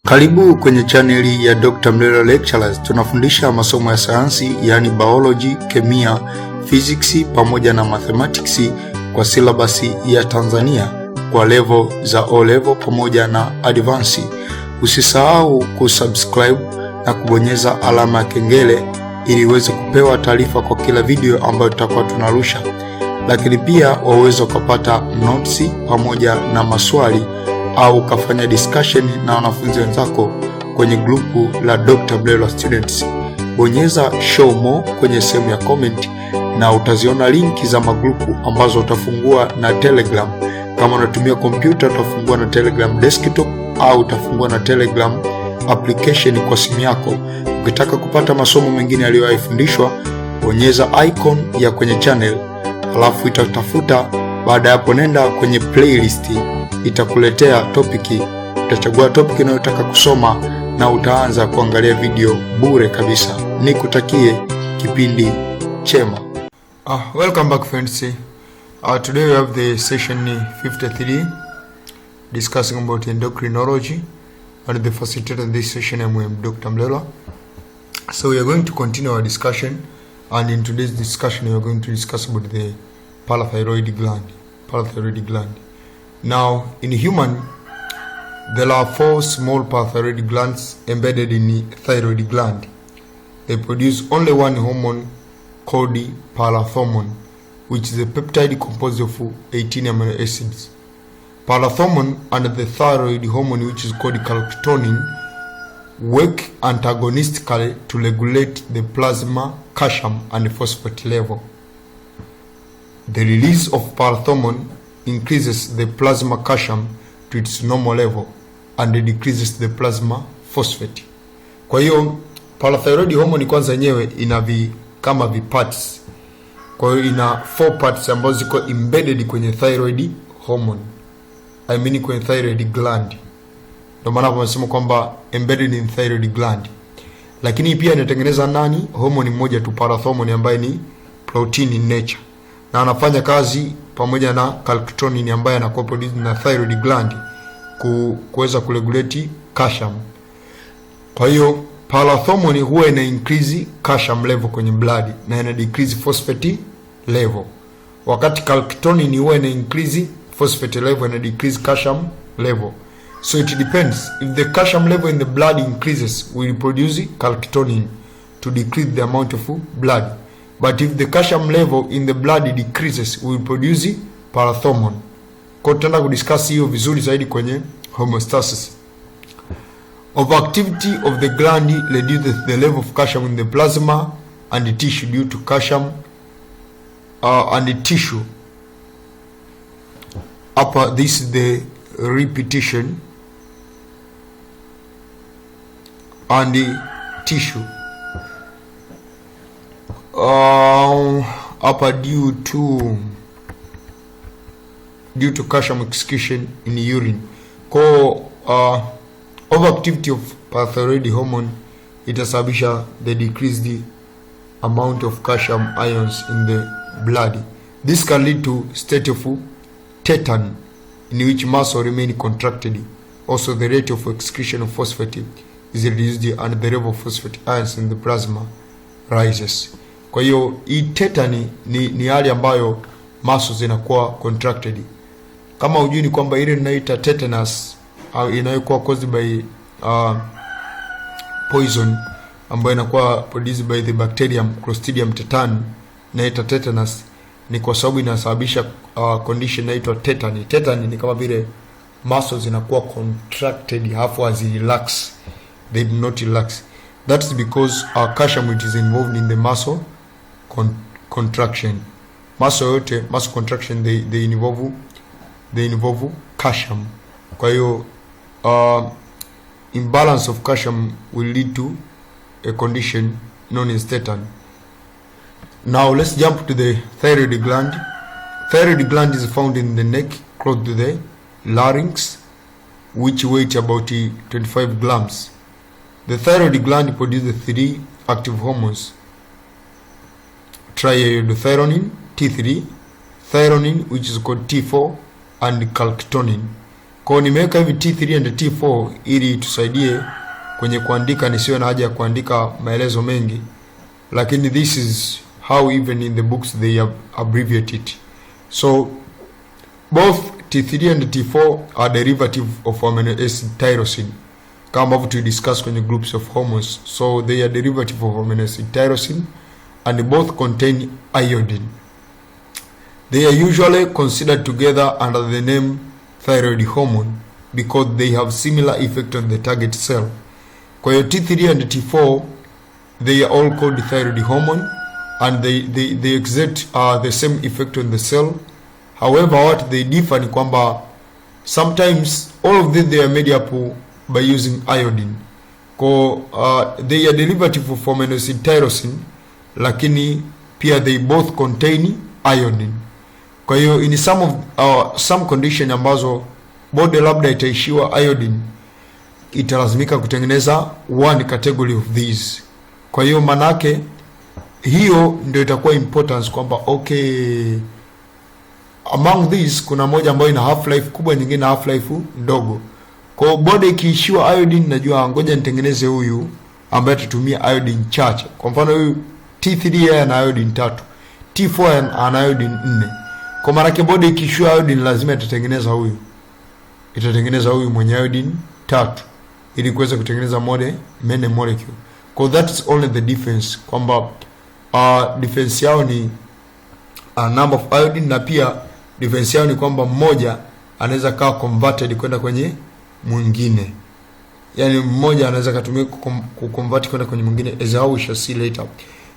Karibu kwenye chaneli ya Dr. Mlelwa Lectures. Tunafundisha masomo ya sayansi, yani biology, kemia, physics pamoja na mathematics kwa syllabus ya Tanzania kwa level za O-level pamoja na advance. Usisahau kusubscribe na kubonyeza alama ya kengele ili uweze kupewa taarifa kwa kila video ambayo tutakuwa tunarusha. Lakini pia waweza kupata notes pamoja na maswali au kafanya discussion na wanafunzi wenzako kwenye grupu la Dr. Mlelwa Students. Bonyeza show more kwenye sehemu ya comment na utaziona linki za magrupu ambazo utafungua na Telegram. Kama unatumia kompyuta utafungua na Telegram desktop au utafungua na Telegram application kwa simu yako. Ukitaka kupata masomo mengine yaliyofundishwa, bonyeza icon ya kwenye channel, alafu itatafuta. Baada ya hapo nenda kwenye playlist, itakuletea topiki. Utachagua topiki unayotaka kusoma na utaanza kuangalia video bure kabisa. Nikutakie kipindi chema. Welcome back friends. Today we have the session 53 discussing about endocrinology, and the facilitator of this session I am Dr. Mlelwa. So we are going to continue our discussion, and in today's discussion we are going to discuss about the parathyroid gland. Now, in human, there are 4 small parathyroid glands embedded in the thyroid gland. They produce only one hormone called the parathyroid, which is a peptide composed of 18 amino acids. Parathyroid and the thyroid hormone, which is called calcitonin, work antagonistically to regulate the plasma calcium and phosphate level. The release of parathyroid increases the plasma calcium to its normal level and decreases the plasma phosphate. Kwa hiyo parathyroid hormone kwanza yenyewe ina kama parts. Kwa hiyo ina 4 parts ambazo ziko embedded kwenye thyroid hormone. I mean kwenye thyroid gland. Ndio maana tunasema kwamba embedded in thyroid gland. Lakini pia inatengeneza nani? Hormone moja tu, parathyroid, ambaye ni protein in nature. Na anafanya kazi pamoja na calcitonin ambaye anakuwa produced na thyroid gland kuweza kuregulate calcium. Kwa hiyo parathyroid huwa ina increase calcium level kwenye blood na ina decrease phosphate level, wakati calcitonin huwa ina increase phosphate level and decrease calcium level. So it depends. If the calcium level in the blood increases, we produce calcitonin to decrease the amount of blood. But if the calcium level in the blood decreases, we will produce parathyroid. Kwa tutaenda kudiscuss hiyo vizuri zaidi kwenye homeostasis. Overactivity of the gland reduces the level of calcium in the plasma and the tissue due to calcium and the tissue. Upper, this is the repetition and the tissue. Upper due to calcium excretion in urine. Overactivity of parathyroid hormone itasababisha the decreased amount of calcium ions in the blood. This can lead to state of tetany, in which muscle remain contracted. Also, the rate of excretion of phosphate is reduced and the level of phosphate ions in the plasma rises. Kwa hiyo hii tetany ni hali ambayo muscles zinakuwa contracted. Kama hujui ni kwamba ile inaita tetanus inayokuwa caused by poison ambayo inakuwa produced by the bacterium Clostridium tetani, inaita tetanus, ni kwa sababu inasababisha condition inaitwa tetany. Tetany ni kama vile muscles zinakuwa contracted hafu hazirelax, they do not relax. That's because calcium is involved in the muscle contraction. Muscle contraction they involve calcium. Kwa hiyo imbalance of calcium will lead to a condition known as tetany. Now let's jump to the thyroid gland. Thyroid gland is found in the neck close to the larynx, which weighs about 25 grams. The thyroid gland produces 3 active hormones: triiodothyronin T3, thyronin which is called T4, and calcitonin. Kwa nimeweka hivi T3 and T4 ili tusaidie kwenye kuandika, nisiwe na haja ya kuandika maelezo mengi, lakini this is how even in the books they abbreviate it. So both T3 and T4 are derivative of amino acid tyrosine, kama ambavyo tu discuss kwenye groups of hormones. So they are derivative of amino acid tyrosine and both contain iodine. They are usually considered together under the name thyroid hormone because they have similar effect on the target cell. Kwa hiyo T3 and T4 they are all called thyroid hormone and they exert the same effect on the cell. However, what they differ ni kwamba sometimes all of them they are made up by using iodine. They are derivative of amino acid tyrosine, lakini pia they both contain iodine. Kwa hiyo in some condition ambazo body labda itaishiwa iodine, italazimika kutengeneza one category of these. Kwa hiyo manake hiyo ndio itakuwa importance kwamba okay, among these kuna moja ambayo ina half life kubwa, nyingine na half life ndogo. Kwa body ikiishiwa iodine, najua ngoja nitengeneze huyu ambaye tutumia iodine chache. Kwa mfano huyu T3 ana iodine 3, T4 ana iodine 4. Kwa maana yake body ikiishiwa iodine lazima itatengeneza huyu mwenye iodine 3 ili kuweza kutengeneza main molecule. Kwa that is only the difference, kwamba difference yao ni number of iodine, na pia difference yao ni kwamba mmoja anaweza kawa converted kwenda kwenye mwingine. Yani mmoja anaweza kutumia kuconvert kwenda kwenye mwingine, as how we shall see later.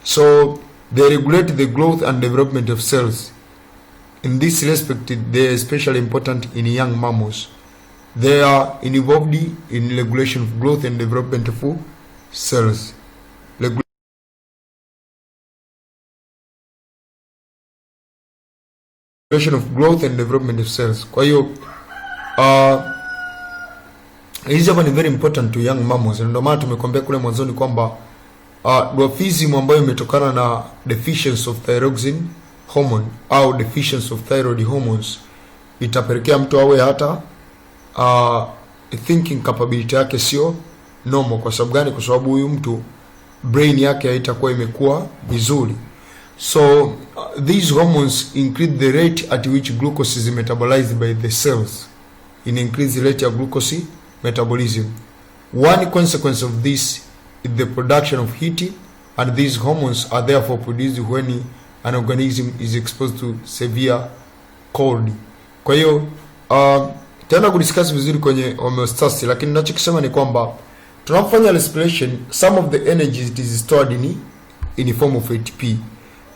So they regulate the growth and development of cells. In this respect, they are especially important in young mammals. They are involved in regulation of growth and development of cells. Regulation of growth and development of cells. Kwa hiyo hizi hapa ni very important to young mammals. Ndio maana tumekwambia kule mwanzoni kwamba dwarfism ambayo imetokana na deficiency of thyroxine hormone au deficiency of thyroid hormones itapelekea mtu awe hata thinking capability yake sio normal. Kwa sababu gani? Kwa sababu huyu mtu brain yake haitakuwa imekuwa vizuri. So these hormones increase the rate at which glucose is metabolized by the cells. In increase the rate of glucose metabolism. One consequence of this is the production of heat, and these hormones are therefore produced when an organism is exposed to severe cold. Kwa hiyo tena kudiscuss vizuri kwenye homeostasis, lakini ninachokisema ni kwamba tunapofanya respiration, some of the energy is stored in form of ATP.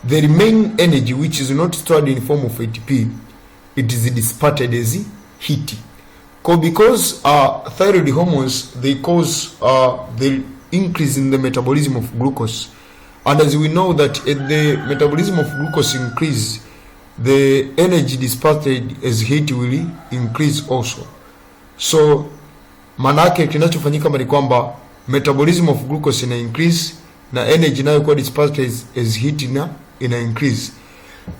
The remaining energy which is not stored in form of ATP, it is dissipated as heat. Because thyroid hormones, they cause the increase in the metabolism of glucose. And as we know that the metabolism of glucose increase, the energy dissipated as heat will increase also. So manake kinachofanyika ni kwamba metabolism of glucose ina increase na energy nayo kwa dissipated as heat ina increase.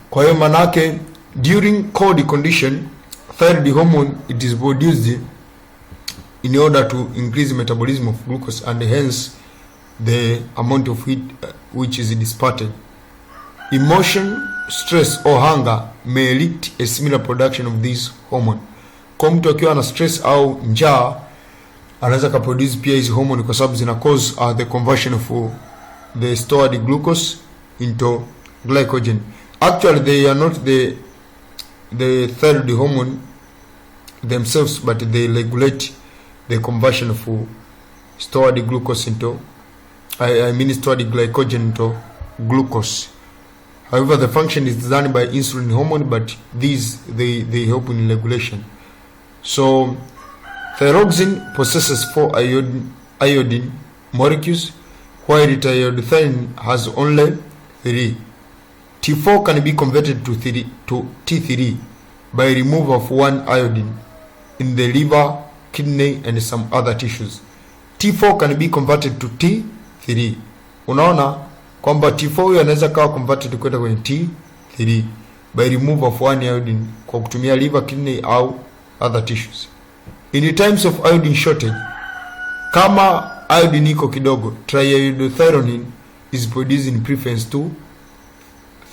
Kwa hiyo manake during cold condition, thyroid hormone it is produced in order to increase metabolism of glucose, and hence the amount of heat which is dissipated. Emotion, stress or hunger may lead a similar production of this hormone. Kwa mtu akiwa na stress au njaa anaweza ka produce pia hizi hormone, kwa sababu zina cause the conversion of the stored glucose into glycogen. Actually they are not the thyroid hormone themselves, but they regulate the conversion of stored glucose into stored glycogen into glucose. However, the function is done by insulin hormone, but these they help in regulation. So thyroxine possesses 4 iodine molecules, while thyroxine has only 3. T4 can be converted to T3 by removal of 1 iodine in the liver, kidney and some other tissues. T4 can be converted to T3. Unaona kwamba T4 huyo anaweza kawa converted kwenda kwenye T3 by removal of 1 iodine kwa kutumia liver, kidney au other tissues. In times of iodine shortage, kama iodine iko kidogo, triiodothyronine is produced in preference to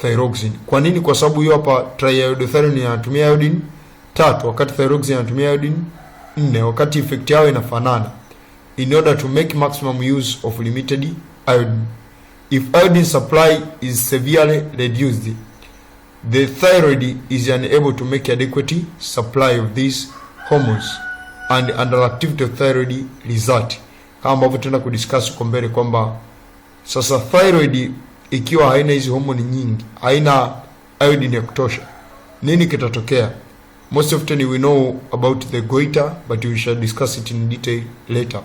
thyroxine. Kwa nini? Kwa sababu hiyo hapa triiodothyronine anatumia iodine 3 wakati thyroxine anatumia iodine 4, wakati effect yao inafanana. In order to make maximum use of limited iodine, if iodine supply is severely reduced, the thyroid is unable to make adequate supply of these hormones and underactivity of thyroid result. Kama ambavyo tutaenda kudiscuss huko mbele kwamba sasa thyroid ikiwa haina hizi hormone nyingi, haina iodine ya kutosha, nini kitatokea? Most often we know about the goiter, but we shall discuss it in detail later.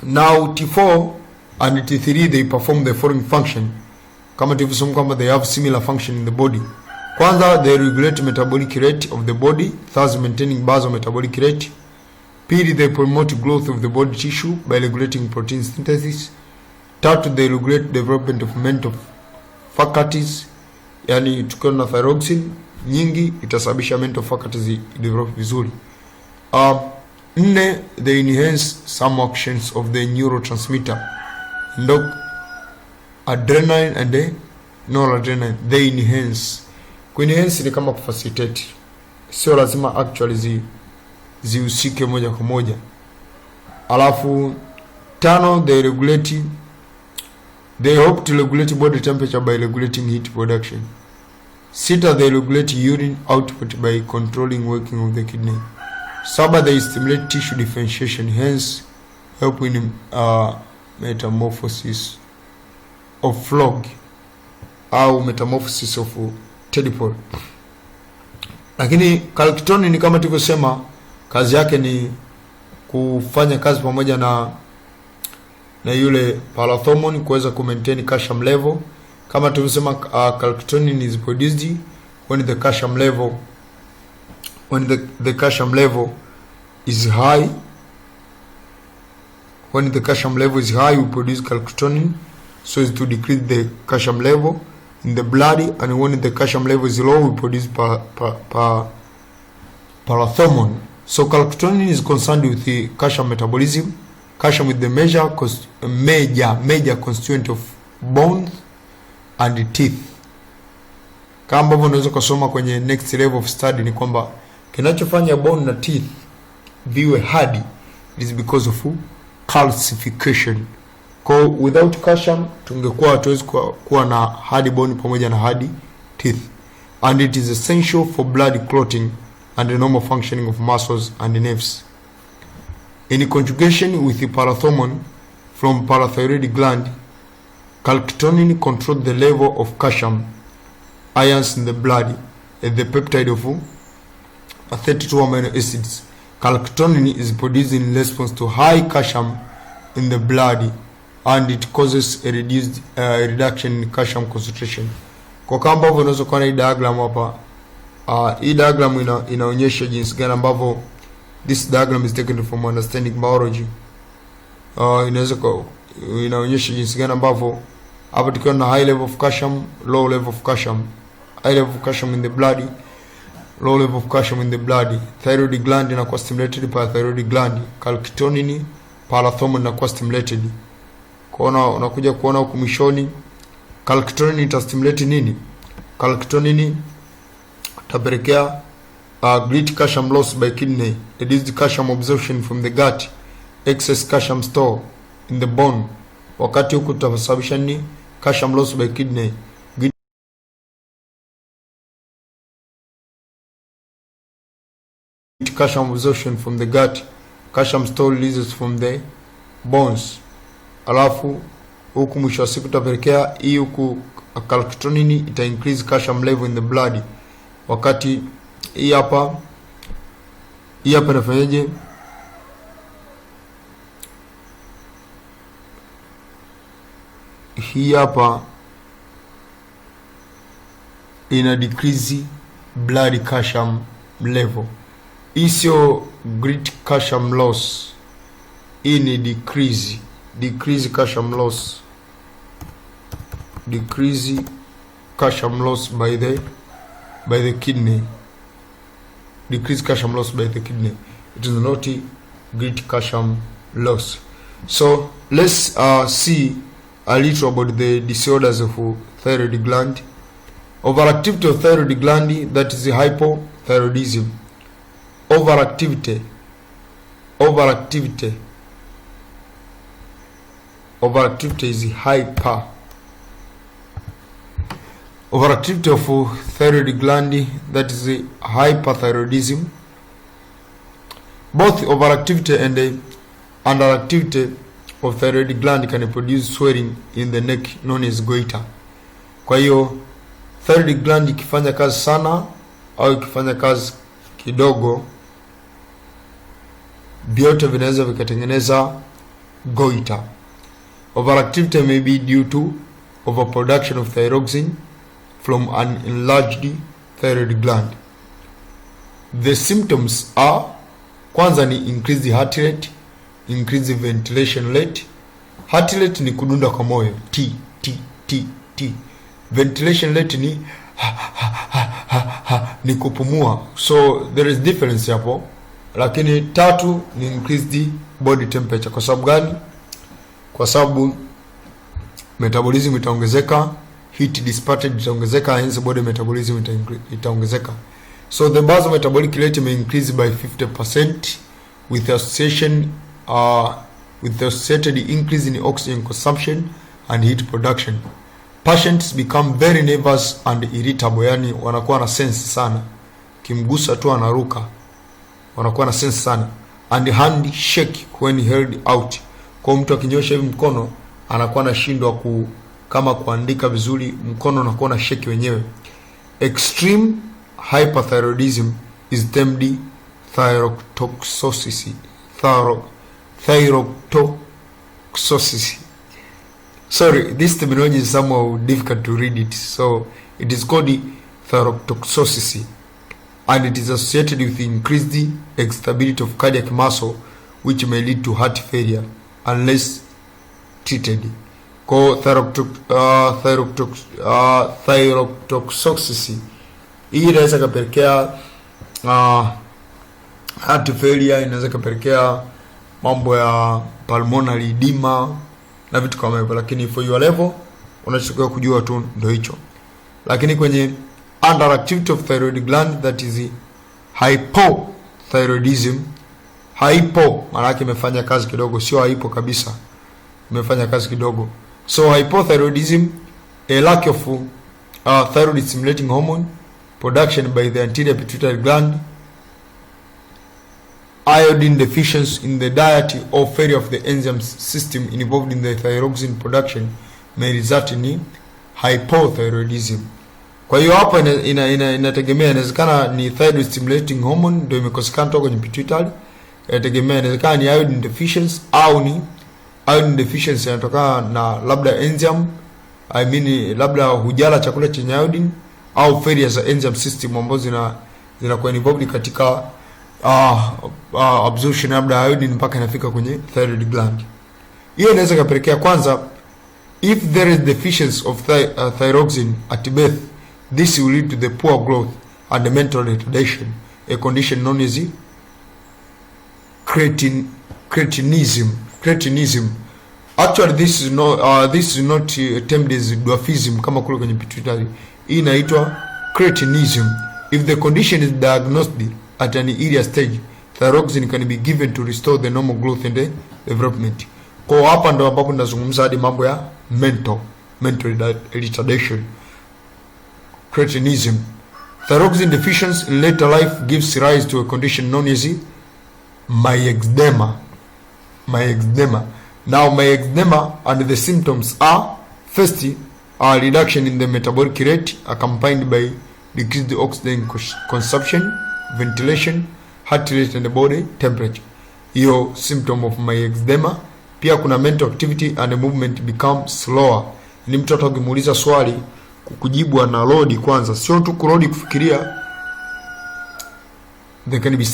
Now T4 and T3, they perform the following function. Kama tulivyosema kwamba they have similar function in the body. Kwanza, they regulate metabolic rate of the body, thus maintaining basal metabolic rate. Pili, they promote growth of the body tissue by regulating protein synthesis. Tatu, they regulate development of mental faculties. Yani tukiwa na thyroxine nyingi itasababisha mental faculties develop vizuri. Nne, they enhance some actions of the neurotransmitter adrenaline and the noradrenaline. They enhance. Kuenhance ni kama kufacilitate, sio lazima actually zihusike moja kwa moja. Alafu tano, they help to regulate body temperature by regulating heat production. Sita, they regulate urine output by controlling working of the kidney. Saba, they stimulate tissue differentiation, hence help in metamorphosis of frog au metamorphosis of tadpole. Lakini calcitonin kama tulivyosema, kazi yake ni kufanya kazi pamoja na yule parathormone kuweza ku maintain calcium level. Kama tulivyosema, calcitonin is produced when the calcium level is high. When the calcium level is high, we produce calcitonin so as to decrease the calcium level in the blood, and when the calcium level is low, we produce parathormone. So calcitonin is concerned with the calcium metabolism. Calcium is the major constituent of bones and teeth. Kama ambavyo unaweza kusoma kwenye next level of study ni kwamba kinachofanya bone na teeth viwe hard is because of calcification. Kwa without calcium tungekuwa hatuwezi kuwa na hard bone pamoja na hard teeth, and it is essential for blood clotting and the normal functioning of muscles and nerves. In conjugation with the parathormone from parathyroid gland, calcitonin controls the level of calcium ions in the blood at the peptide of 32 amino acids. Calcitonin is produced in response to high calcium in the blood, and it causes a reduction in calcium concentration. Kwa kama ambavyo unaweza kuona hii diagram hapa, hii diagram inaonyesha jinsi gani ambavyo this diagram is taken from understanding biology. Inaonyesha jinsi gani ambavyo hapa tukiwa na high level of calcium, low level of calcium, high level of calcium in the blood, low level of calcium in the blood. Thyroid gland inakuwa stimulated by thyroid gland, calcitonin parathormone inakuwa stimulated. Kwa unakuja kuona huku mwishoni calcitonin itastimulate nini? Calcitonin itapelekea great calcium loss by kidney, reduced calcium absorption from the gut, excess calcium store in the bone. Wakati huku tutasababisha nini? Calcium loss by kidney, calcium absorption from the gut, calcium store releases from the bones. Alafu huku mwisho wa siku tutapelekea hii huku calcitonin ita increase calcium level in the blood. Wakati hii hapa inafanyaje? Hii hapa ina decrease blood calcium level. Hii sio great calcium loss, hii ni decrease calcium loss, decrease calcium loss by the kidney, decrease calcium loss by the kidney. It is not great calcium loss. So let's see a little about the disorders of thyroid gland. Overactivity of thyroid gland, that is hypothyroidism. Overactivity is hyper. Overactivity of thyroid gland, that is hyperthyroidism. Both overactivity and underactivity of thyroid gland can produce swelling in the neck known as goiter. Kwa hiyo thyroid gland ikifanya kazi sana au ikifanya kazi kidogo, vyote vinaweza vikatengeneza goiter. Overactivity may be due to overproduction of thyroxine from an enlarged thyroid gland. The symptoms are, kwanza ni increased heart rate, increased ventilation rate. Heart rate ni kudunda kwa moyo, T. Ventilation rate ni kupumua. So there is difference hapo. Lakini tatu ni increased body temperature. Kwa sababu gani? Kwa sababu metabolism itaongezeka, heat dissipated itaongezeka, hence body metabolism itaongezeka. So the basal metabolic rate may increase by 50% with associated increase in oxygen consumption and heat production. Patients become very nervous and irritable, yani wanakuwa na sense sana, kimgusa tu anaruka, wanakuwa na sense sana. And hand shake when held out. Kwa mtu akinyosha hivi mkono anakuwa anashindwa kama kuandika vizuri, mkono unakuwa na shake wenyewe. Extreme hyperthyroidism is termed thyrotoxicity. Sorry, this terminology is somehow difficult to read it. So it is called thyrotoxicity, and it is associated with increased excitability of cardiac muscle, which may lead to heart failure unless treated. Kwa thyrotoxicity hii inaweza kapelekea heart failure, inaweza kapelekea mambo ya pulmonary edema na vitu kama hivyo. Lakini for your level unachotakiwa kujua tu ndio hicho. Lakini kwenye underactivity of thyroid gland, that is hypothyroidism. Hypo maana yake imefanya kazi kidogo, sio hypo kabisa, imefanya kazi kidogo. So hypothyroidism, a lack of thyroid stimulating hormone production by the anterior pituitary gland, iodine deficiency in the diet, or failure of the enzyme system involved in the thyroxine production may result in hypothyroidism. Kwa hiyo hapa inategemea, inawezekana ni thyroid stimulating hormone ndio imekosekana toka kwenye pituitary, inategemea, inawezekana ni iodine deficiency au ni iodine deficiency inatokana na labda enzyme, labda hujala chakula chenye iodine, au failure za enzyme system ambazo zinakuwa involved katika absorption labda iodine mpaka inafika kwenye thyroid gland. Hiyo inaweza kupelekea, kwanza, if there is deficiency of thyroxine at birth, this will lead to the poor growth and the mental retardation, a condition known as cretinism. Actually this is not termed as dwarfism kama kule kwenye pituitary. Hii inaitwa cretinism. If the condition is diagnosed at an earlier stage, thyroxine can be given to restore the normal growth and the development. Kwa hapa ndo ambapo nazungumza hadi mambo ya mental retardation, cretinism. Thyroxine deficiency in later life gives rise to a condition known as myxedema. Now myxedema and the symptoms are, first, a reduction in the metabolic rate accompanied by decreased oxygen consumption, ventilation, heart rate and body temperature. Hiyo symptom of myxedema. Pia kuna mental activity and movement become slower. Ni mtoto akimuuliza swali kujibu ana load kwanza, sio tu kurodi kufikiria. There can be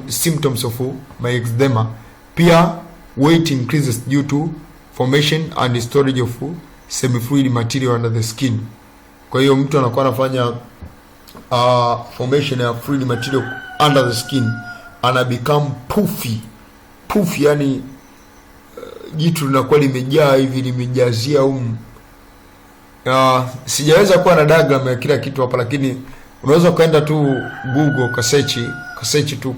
symptoms of myxedema. Pia weight increases due to formation and storage of semi-fluid material under the skin. Kwa hiyo mtu anakuwa anafanya formation ya fluid material under the skin. ana become puffy, yani jitu linakuwa limejaa hivi, limejazia sijaweza kuwa na diagram ya kila kitu hapa, lakini unaweza kaenda tu Google kasearch tu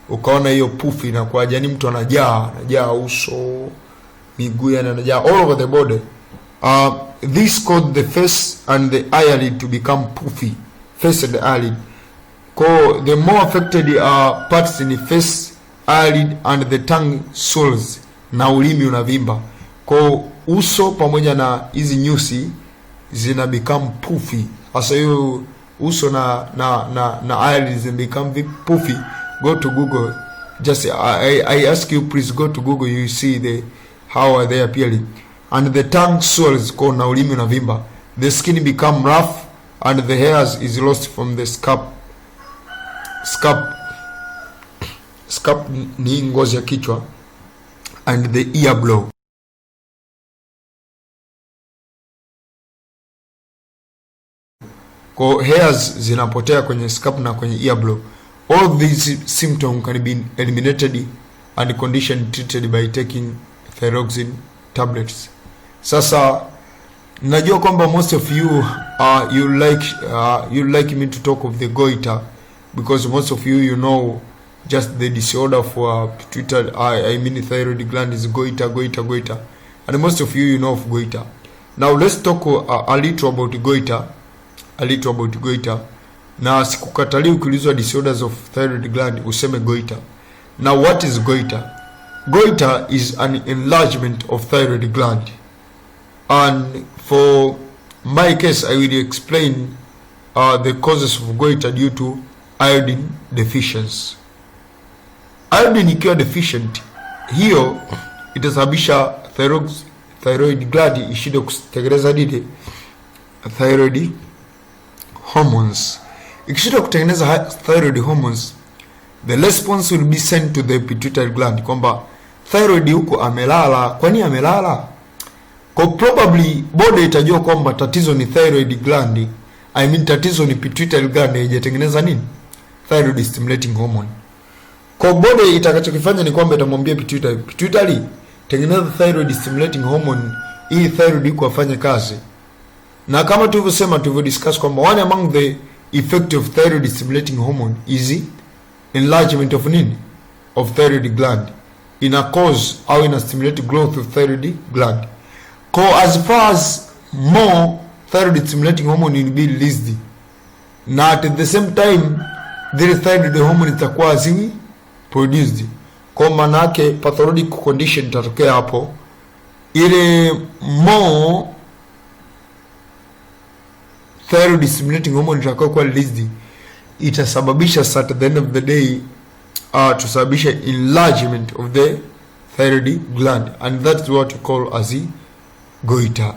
ukaona hiyo puffy inakuwa, yani mtu anajaa uso, miguu, yani anajaa all over the body. This caused the face and the eyelid to become puffy, face and the eyelid. The more affected parts in the face, eyelid and the tongue swells, na ulimi unavimba. Uso pamoja na hizi nyusi zina become puffy. Asa hiyo uso na eyelid zina become puffy. Go to Google. Just I ask you, please go to Google, you see how are they appearing. And the tongue swells, na ulimi unavimba. The skin become rough and the hairs is lost from the scalp ni ngozi ya kichwa, and the ear blow. Hairs zinapotea kwenye scalp na kwenye ear blow. All these symptoms can be eliminated and condition treated by taking thyroxine tablets. Sasa najua kwamba most of you you like me to talk of the goiter, because most of you know just the disorder for pituitary, I mean thyroid gland is goiter, and most of you know of goiter. Now let's talk a little about goiter. Na sikukatali ukiulizwa disorders of thyroid gland useme goiter. Now what is goiter? Goiter is an enlargement of thyroid gland, and for my case I will explain the causes of goiter due to iodine deficiency. Iodine ikiwa deficient, hiyo itasababisha thyroid gland ishinde kutengeneza thyroid hormones. Ikishinda kutengeneza thyroid hormones, the response will be sent to the pituitary gland kwamba thyroid huko amelala. Kwani amelala? Probably body itajua kwamba tatizo ni thyroid gland, I mean tatizo ni pituitary gland haijatengeneza thyroid stimulating hormone. Body itakachokifanya ni kwamba itamwambia pituitary tengeneza thyroid stimulating hormone ili thyroid iko afanye kazi. Na kama tulivyodiscuss kwamba one among the effect of thyroid stimulating hormone is enlargement of thyroid gland. Ina cause au ina stimulate growth of thyroid gland. As far as more thyroid stimulating hormone will be released, na at the same time the thyroid hormone itakuwa zi produced. Maana yake pathologic condition itatokea hapo, ile more thyroid stimulating hormone itakuwa released, itasababisha at the end of the day tusababisha enlargement of the thyroid gland, and that's what we call as goiter.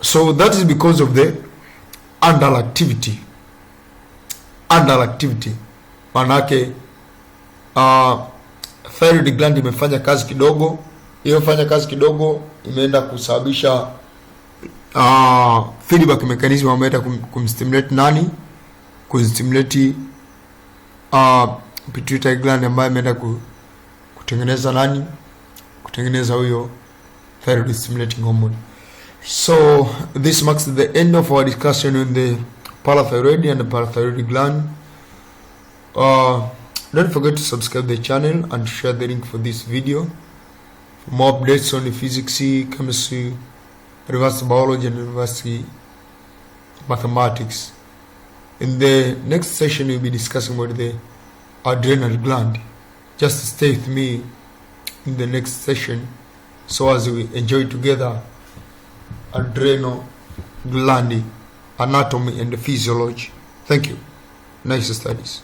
So that is because of the underactivity. Manake thyroid gland imefanya kazi kidogo, imeenda kusababisha feedback mechanism ameenda kumstimulate kustimulate pituitary gland ambayo imeenda kutengeneza huyo thyroid stimulating hormone. So this marks the end of our discussion on the parathyroid and the parathyroid gland. Don't forget to subscribe the channel and share the link for this video. For more updates on the physics, chemistry, reverse biology and reverse mathematics. In the next session we'll be discussing about the adrenal gland. Just stay with me in the next session so as we enjoy together adrenal gland anatomy and physiology. Thank you. Nice studies.